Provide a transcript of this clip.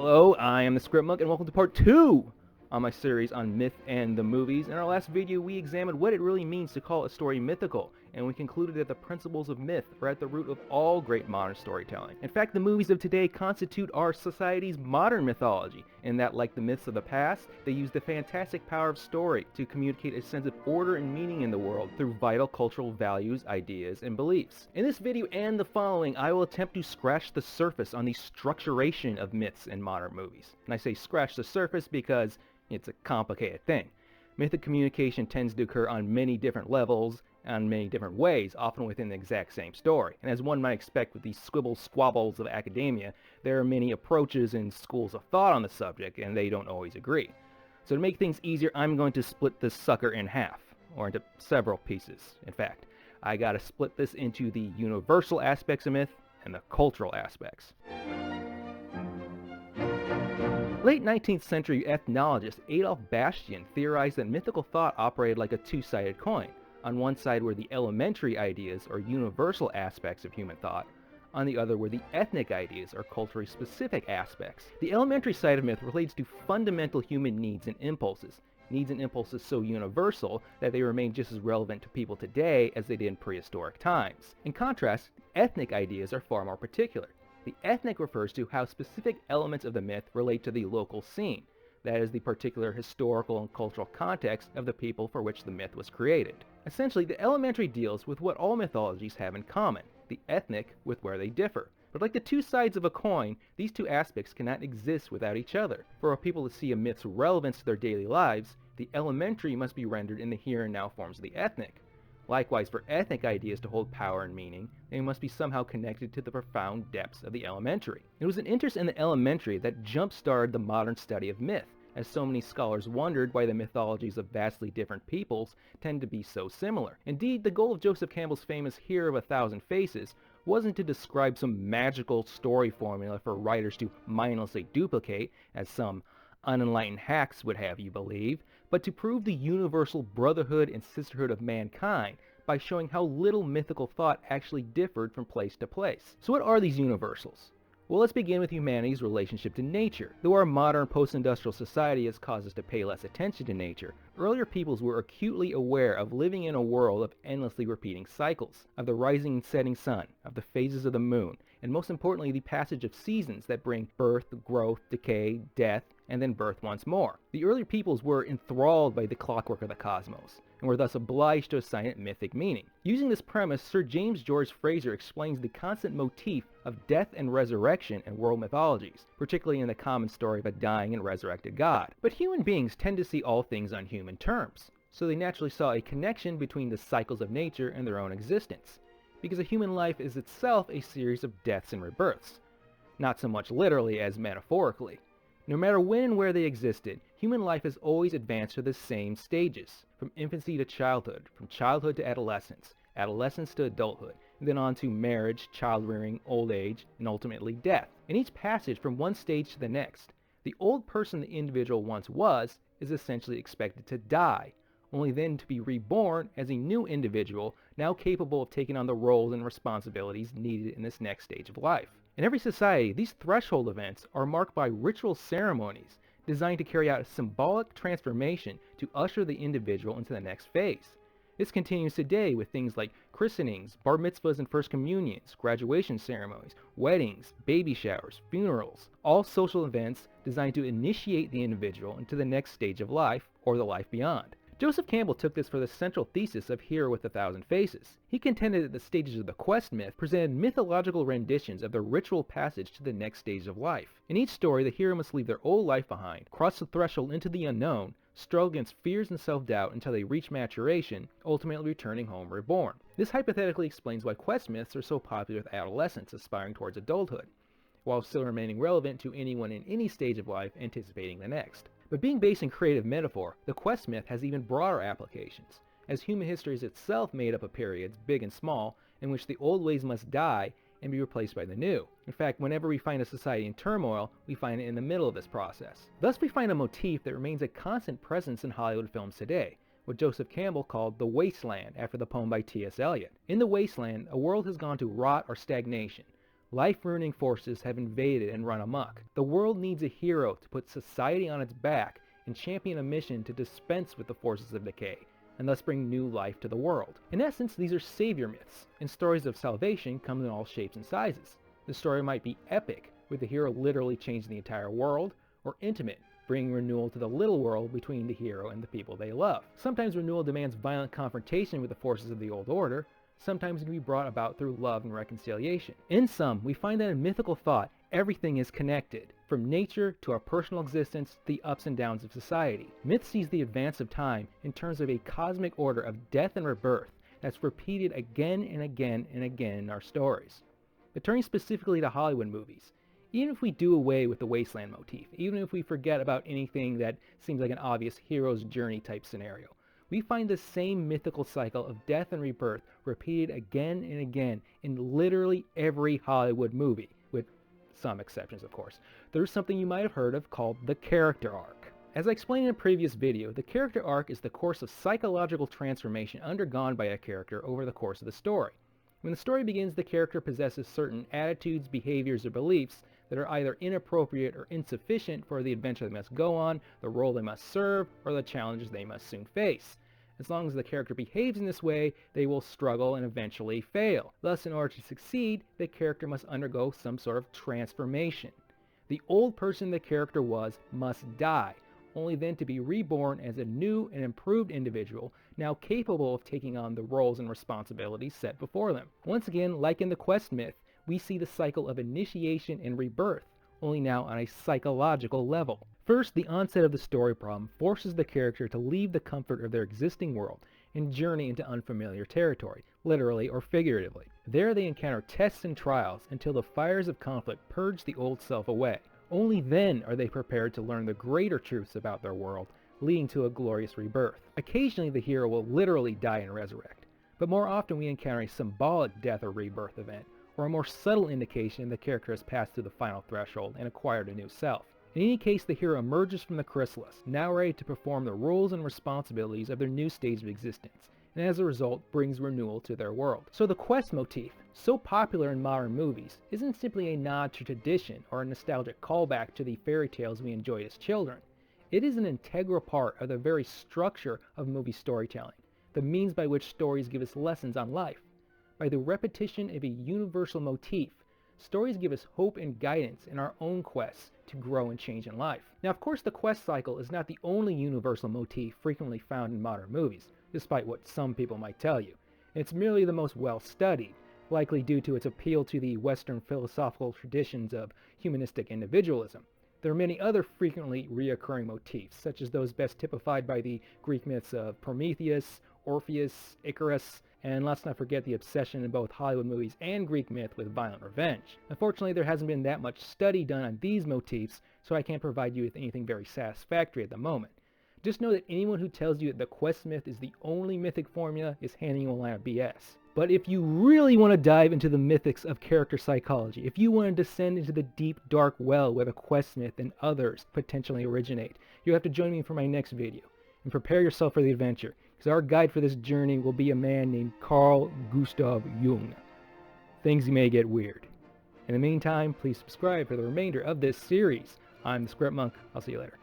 Hello, I am the Scriptmonk, and welcome to part 2 on my series on myth and the movies. In our last video, we examined what it really means to call a story mythical, and we concluded that the principles of myth are at the root of all great modern storytelling. In fact, the movies of today constitute our society's modern mythology, in that, like the myths of the past, they use the fantastic power of story to communicate a sense of order and meaning in the world through vital cultural values, ideas, and beliefs. In this video and the following, I will attempt to scratch the surface on the structuration of myths in modern movies. And I say scratch the surface because it's a complicated thing. Mythic communication tends to occur on many different levels and many different ways, often within the exact same story. And as one might expect with these squibble squabbles of academia, there are many approaches and schools of thought on the subject, and they don't always agree. So to make things easier, I'm going to split this sucker in half, or into several pieces. In fact, I gotta split this into the universal aspects of myth and the cultural aspects. Late 19th century ethnologist Adolf Bastian theorized that mythical thought operated like a two-sided coin. On one side were the elementary ideas or universal aspects of human thought. On the other were the ethnic ideas or culturally specific aspects. The elementary side of myth relates to fundamental human needs and impulses so universal that they remain just as relevant to people today as they did in prehistoric times. In contrast, ethnic ideas are far more particular. The ethnic refers to how specific elements of the myth relate to the local scene, that is, the particular historical and cultural context of the people for which the myth was created. Essentially, the elementary deals with what all mythologies have in common, the ethnic with where they differ. But like the two sides of a coin, these two aspects cannot exist without each other. For a people to see a myth's relevance to their daily lives, the elementary must be rendered in the here and now forms of the ethnic. Likewise, for ethnic ideas to hold power and meaning, they must be somehow connected to the profound depths of the elementary. It was an interest in the elementary that jump-started the modern study of myth, as so many scholars wondered why the mythologies of vastly different peoples tend to be so similar. Indeed, the goal of Joseph Campbell's famous Hero of a Thousand Faces wasn't to describe some magical story formula for writers to mindlessly duplicate, as some unenlightened hacks would have you believe, but to prove the universal brotherhood and sisterhood of mankind by showing how little mythical thought actually differed from place to place. So what are these universals? Well, let's begin with humanity's relationship to nature. Though our modern post-industrial society has caused us to pay less attention to nature, earlier peoples were acutely aware of living in a world of endlessly repeating cycles, of the rising and setting sun, of the phases of the moon, and most importantly the passage of seasons that bring birth, growth, decay, death, and then birth once more. The earlier peoples were enthralled by the clockwork of the cosmos, and were thus obliged to assign it mythic meaning. Using this premise, Sir James George Frazer explains the constant motif of death and resurrection in world mythologies, particularly in the common story of a dying and resurrected god. But human beings tend to see all things on human terms, so they naturally saw a connection between the cycles of nature and their own existence, because a human life is itself a series of deaths and rebirths, not so much literally as metaphorically. No matter when and where they existed, human life has always advanced to the same stages, from infancy to childhood, from childhood to adolescence, adolescence to adulthood, and then on to marriage, child-rearing, old age, and ultimately death. In each passage from one stage to the next, the old person the individual once was is essentially expected to die, only then to be reborn as a new individual, now capable of taking on the roles and responsibilities needed in this next stage of life. In every society, these threshold events are marked by ritual ceremonies designed to carry out a symbolic transformation to usher the individual into the next phase. This continues today with things like christenings, bar mitzvahs and first communions, graduation ceremonies, weddings, baby showers, funerals, all social events designed to initiate the individual into the next stage of life or the life beyond. Joseph Campbell took this for the central thesis of Hero with a Thousand Faces. He contended that the stages of the quest myth presented mythological renditions of the ritual passage to the next stage of life. In each story, the hero must leave their old life behind, cross the threshold into the unknown, struggle against fears and self-doubt until they reach maturation, ultimately returning home reborn. This hypothetically explains why quest myths are so popular with adolescents aspiring towards adulthood, while still remaining relevant to anyone in any stage of life anticipating the next. But being based in creative metaphor, the quest myth has even broader applications, as human history is itself made up of periods, big and small, in which the old ways must die and be replaced by the new. In fact, whenever we find a society in turmoil, we find it in the middle of this process. Thus we find a motif that remains a constant presence in Hollywood films today, what Joseph Campbell called the wasteland after the poem by T.S. Eliot. In the wasteland, a world has gone to rot or stagnation, Life-ruining forces have invaded and run amok. The world needs a hero to put society on its back and champion a mission to dispense with the forces of decay, and thus bring new life to the world. In essence, these are savior myths, and stories of salvation come in all shapes and sizes. The story might be epic, with the hero literally changing the entire world, or intimate, bringing renewal to the little world between the hero and the people they love. Sometimes renewal demands violent confrontation with the forces of the old order. Sometimes it can be brought about through love and reconciliation. In sum, we find that in mythical thought, everything is connected, from nature to our personal existence to the ups and downs of society. Myth sees the advance of time in terms of a cosmic order of death and rebirth that's repeated again and again and again in our stories. But turning specifically to Hollywood movies, even if we do away with the wasteland motif, even if we forget about anything that seems like an obvious hero's journey type scenario, we find the same mythical cycle of death and rebirth repeated again and again in literally every Hollywood movie, with some exceptions of course. There's something you might have heard of called the character arc. As I explained in a previous video, the character arc is the course of psychological transformation undergone by a character over the course of the story. When the story begins, the character possesses certain attitudes, behaviors, or beliefs that are either inappropriate or insufficient for the adventure they must go on, the role they must serve, or the challenges they must soon face. As long as the character behaves in this way, they will struggle and eventually fail. Thus, in order to succeed, the character must undergo some sort of transformation. The old person the character was must die, only then to be reborn as a new and improved individual, now capable of taking on the roles and responsibilities set before them. Once again, like in the quest myth, we see the cycle of initiation and rebirth, only now on a psychological level. First, the onset of the story problem forces the character to leave the comfort of their existing world and journey into unfamiliar territory, literally or figuratively. There they encounter tests and trials until the fires of conflict purge the old self away. Only then are they prepared to learn the greater truths about their world, leading to a glorious rebirth. Occasionally the hero will literally die and resurrect, but more often we encounter a symbolic death or rebirth event, or a more subtle indication the character has passed through the final threshold and acquired a new self. In any case, the hero emerges from the chrysalis, now ready to perform the roles and responsibilities of their new stage of existence, and as a result brings renewal to their world. So the quest motif, so popular in modern movies, isn't simply a nod to tradition or a nostalgic callback to the fairy tales we enjoyed as children. It is an integral part of the very structure of movie storytelling, the means by which stories give us lessons on life. By the repetition of a universal motif, stories give us hope and guidance in our own quests to grow and change in life. Now, of course, the quest cycle is not the only universal motif frequently found in modern movies, despite what some people might tell you. It's merely the most well-studied, likely due to its appeal to the Western philosophical traditions of humanistic individualism. There are many other frequently reoccurring motifs, such as those best typified by the Greek myths of Prometheus, Orpheus, Icarus, and let's not forget the obsession in both Hollywood movies and Greek myth with violent revenge. Unfortunately, there hasn't been that much study done on these motifs, so I can't provide you with anything very satisfactory at the moment. Just know that anyone who tells you that the quest myth is the only mythic formula is handing you a line of BS. But if you really want to dive into the mythics of character psychology, if you want to descend into the deep, dark well where the quest myth and others potentially originate, you'll have to join me for my next video. And prepare yourself for the adventure, because our guide for this journey will be a man named Carl Gustav Jung. Things may get weird. In the meantime, please subscribe for the remainder of this series. I'm the Scriptmonk. I'll see you later.